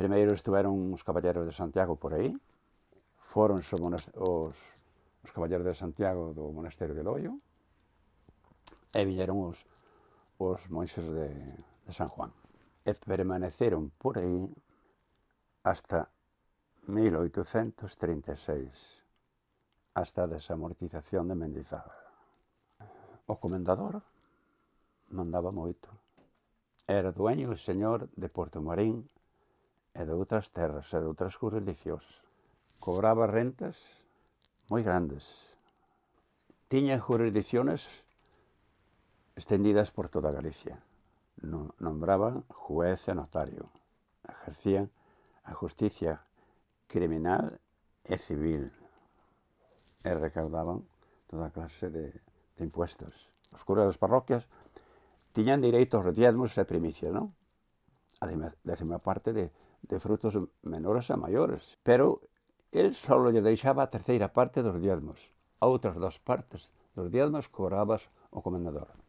Primeiro estuveron os caballeros de Santiago por aí, foron os caballeros de Santiago do monasterio de Loio, e viñeron os monxes de San Juan. E permaneceron por aí hasta 1836, hasta a desamortización de Mendizábal. O comendador mandaba moito. Era dueño e señor de Portomarín e de outras terras e de outras jurisdiccións. Cobraba rentas moi grandes. Tiña jurisdicciones extendidas por toda Galicia. Nombraban juez e notario. Ejercían a justicia criminal e civil. E recaudaban toda clase de impuestos. Os curas das parroquias tiñan dereito aos diezmos e primicias, non? A décima parte de frutos menores a maiores. Pero el só lle deixaba a terceira parte dos diezmos. A outras 2 partes dos diezmos cobrabas o comendador.